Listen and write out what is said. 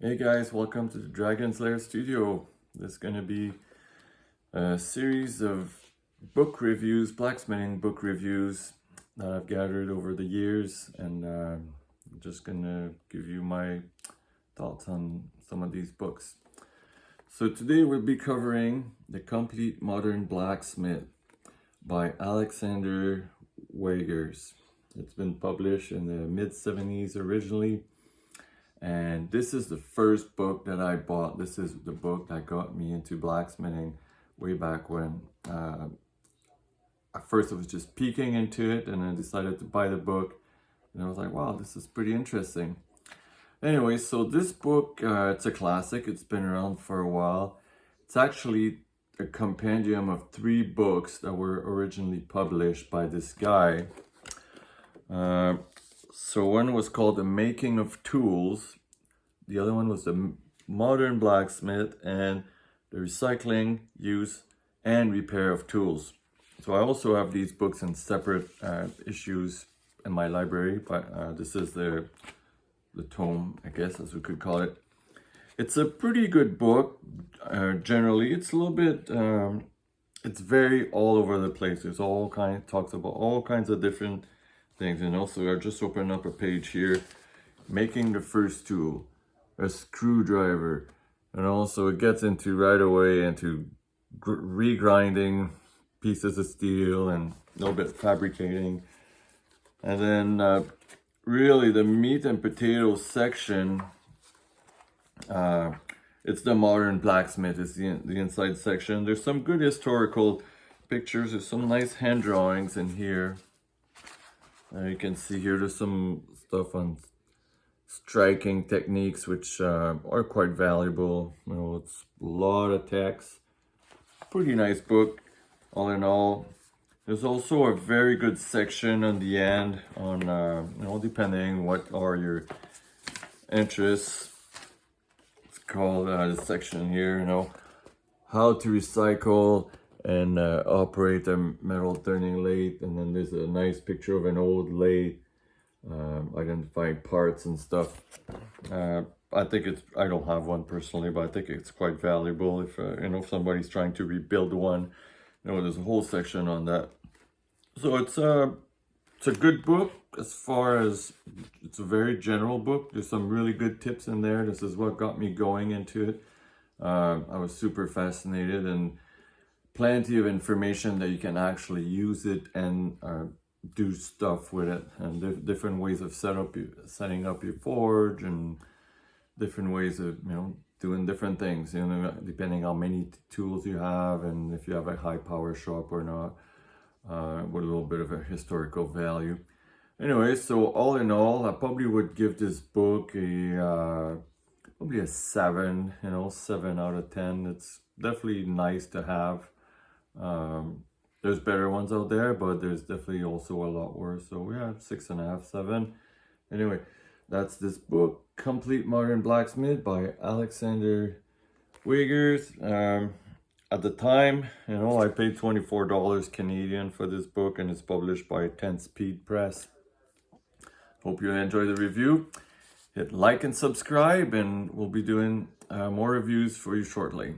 Hey guys, welcome to the Dragon's Lair Studio. This is going to be a series of book reviews, blacksmithing book reviews that I've gathered over the years, and I'm just going to give you my thoughts on some of these books. So today we'll be covering The Complete Modern Blacksmith by Alexander Weiger. It's been published in the mid-70s originally. And this is the first book that I bought. This is the book that got me into blacksmithing way back when. At first I was just peeking into it, and I decided to buy the book. And I was like, wow, this is pretty interesting. Anyway, so this book, it's a classic. It's been around for a while. It's actually a compendium of 3 books that were originally published by this guy. So one was called The Making of Tools, the other one was The Modern Blacksmith, and The Recycling, Use, and Repair of Tools. So I also have these books in separate issues in my library, but this is the tome, I guess, as we could call it. It's a pretty good book, generally. It's a little bit, it's very all over the place. There's talks about all kinds of different things, and also I just opened up a page here, making the first tool, a screwdriver, and also it gets into right away into regrinding pieces of steel and a little bit fabricating, and then really the meat and potatoes section. It's the modern blacksmith. It's the inside section. There's some good historical pictures. There's some nice hand drawings in here. You can see here there's some stuff on striking techniques, which are quite valuable. You know, it's a lot of text. Pretty nice book, all in all. There's also a very good section on the end on, you know, depending what are your interests. It's called the section here, you know, how to recycle and operate a metal turning lathe. And then there's a nice picture of an old lathe, identifying parts and stuff. I think I don't have one personally, but I think it's quite valuable if you know, if somebody's trying to rebuild one. You know, there's a whole section on that. So it's a good book. As far as it's a very general book, there's some really good tips in there. This is what got me going into it. I was super fascinated, and plenty of information that you can actually use it and do stuff with it, and different ways of setting up your forge, and different ways of, you know, doing different things, you know, depending how many tools you have, and if you have a high power shop or not, with a little bit of a historical value. Anyway, so all in all, I probably would give this book probably a 7, you know, 7 out of 10. It's definitely nice to have. There's better ones out there, but there's definitely also a lot worse. So yeah, 6.5, 7. Anyway, that's this book, Complete Modern Blacksmith by Alexander Weiger. At the time, you know, I paid $24 Canadian for this book, and it's published by 10 Speed Press. Hope you enjoy the review. Hit like and subscribe, and we'll be doing more reviews for you shortly.